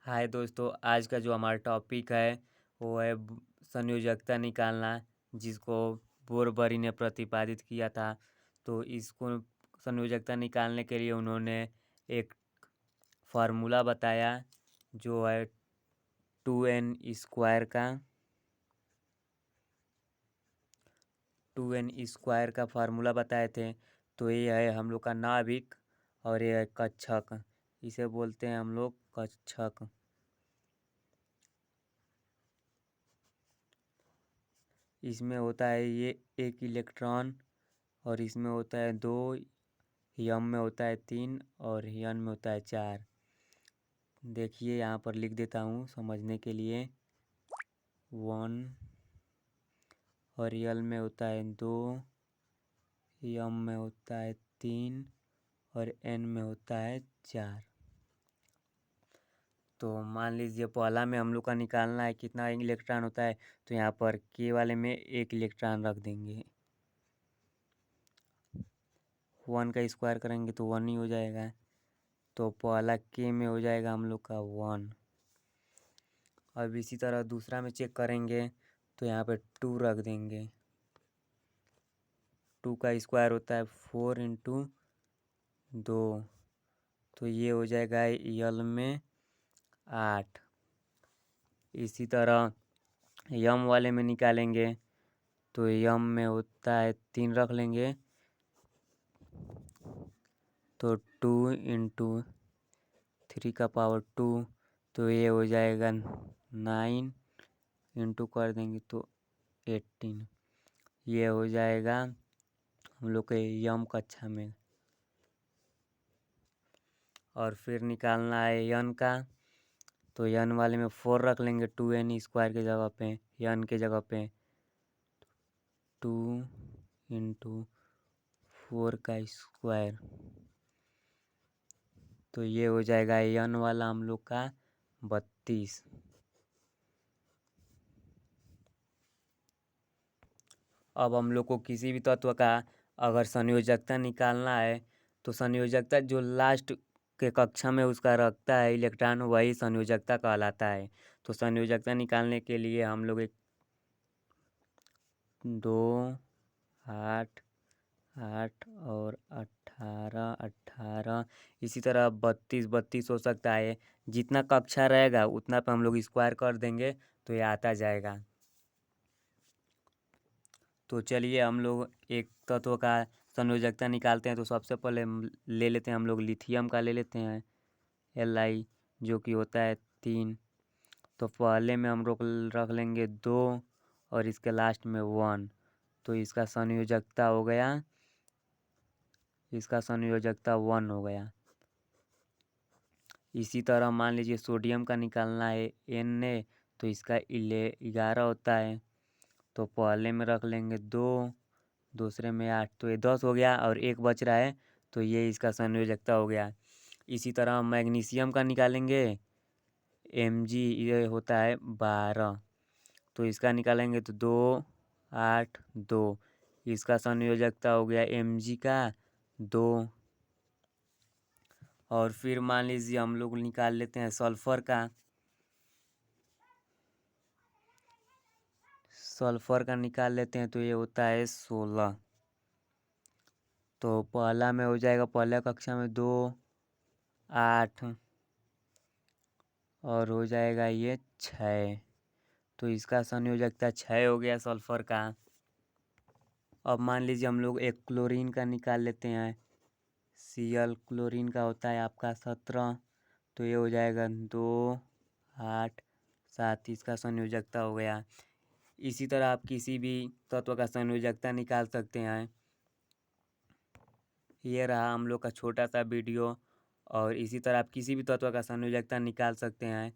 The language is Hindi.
हाय दोस्तों, आज का जो हमारा टॉपिक है वो है संयोजकता निकालना, जिसको बोरबरी ने प्रतिपादित किया था। तो इसको संयोजकता निकालने के लिए उन्होंने एक फार्मूला बताया जो है 2n स्क्वायर का फार्मूला बताए थे। तो ये है हम लोग का नाभिक और ये है कक्षक, इसे बोलते हैं हम लोग कक्षक। इसमें होता है ये एक इलेक्ट्रॉन और इसमें होता है 2, यम में होता है 3 और यन में होता है 4। देखिए यहाँ पर लिख देता हूँ समझने के लिए। 1 और यल में होता है 2, यम में होता है 3 और एन में होता है 4। तो मान लीजिए पहला में हम लोग का निकालना है कितना इलेक्ट्रॉन होता है, तो यहाँ पर के वाले में एक इलेक्ट्रॉन रख देंगे। 1 का स्क्वायर करेंगे तो 1 ही हो जाएगा। तो पहला के में हो जाएगा हम लोग का 1। अब इसी तरह दूसरा में चेक करेंगे तो यहाँ पे 2 रख देंगे। 2 का स्क्वायर होता है 4 इंटू 2, तो ये हो जाएगा यल में 8। इसी तरह यम वाले में निकालेंगे तो यम में होता है 3 रख लेंगे, तो 2 इंटू 3 का पावर 2, तो ये हो जाएगा 9 इंटू कर देंगे तो 18। ये हो जाएगा हम लोग के यम कक्षा में। और फिर निकालना है यन का, तो यन वाले में 4 रख लेंगे 2n स्क्वायर के जगह पे, यन के जगह पे 2 इंटू 4 का स्क्वायर, तो ये हो जाएगा यन वाला हम लोग का 32। अब हम लोग को किसी भी तत्व का अगर संयोजकता निकालना है तो संयोजकता जो लास्ट के कक्षा में उसका रखता है इलेक्ट्रॉन, वही संयोजकता कहलाता है। तो संयोजकता निकालने के लिए हम लोग एक 2, 8, 8 और 18, 18, इसी तरह 32, 32 हो सकता है। जितना कक्षा रहेगा उतना पे हम लोग स्क्वायर कर देंगे तो ये आता जाएगा। तो चलिए हम लोग एक तत्व का संयोजकता निकालते हैं। तो सबसे पहले ले लेते हैं हम लोग लिथियम का ले लेते हैं Li, जो कि होता है 3। तो पहले में हम लोग रख लेंगे 2 और इसके लास्ट में 1, तो इसका संयोजकता हो गया, इसका संयोजकता 1 हो गया। इसी तरह मान लीजिए सोडियम का निकालना है Na, तो इसका 11 होता है। तो पहले में रख लेंगे 2, दूसरे में 8, तो ये 10 हो गया और एक बच रहा है, तो ये इसका संयोजकता हो गया। इसी तरह मैग्नीशियम का निकालेंगे Mg, ये होता है 12, तो इसका निकालेंगे तो 2, 8, 2, इसका संयोजकता हो गया Mg का 2। और फिर मान लीजिए हम लोग निकाल लेते हैं सल्फर का। सल्फर का निकाल लेते हैं तो ये होता है 16। तो पहला में हो जाएगा पहला कक्षा में 2, 8 और हो जाएगा ये 6, तो इसका संयोजकता 6 हो गया सल्फर का। अब मान लीजिए हम लोग एक क्लोरीन का निकाल लेते हैं। Cl क्लोरीन का होता है आपका 17, तो ये हो जाएगा 2, 8, 7, इसका संयोजकता हो गया। इसी तरह आप किसी भी तत्व का संयोजकता निकाल सकते हैं। ये रहा हम लोग का छोटा सा वीडियो, और इसी तरह आप किसी भी तत्व का संयोजकता निकाल सकते हैं।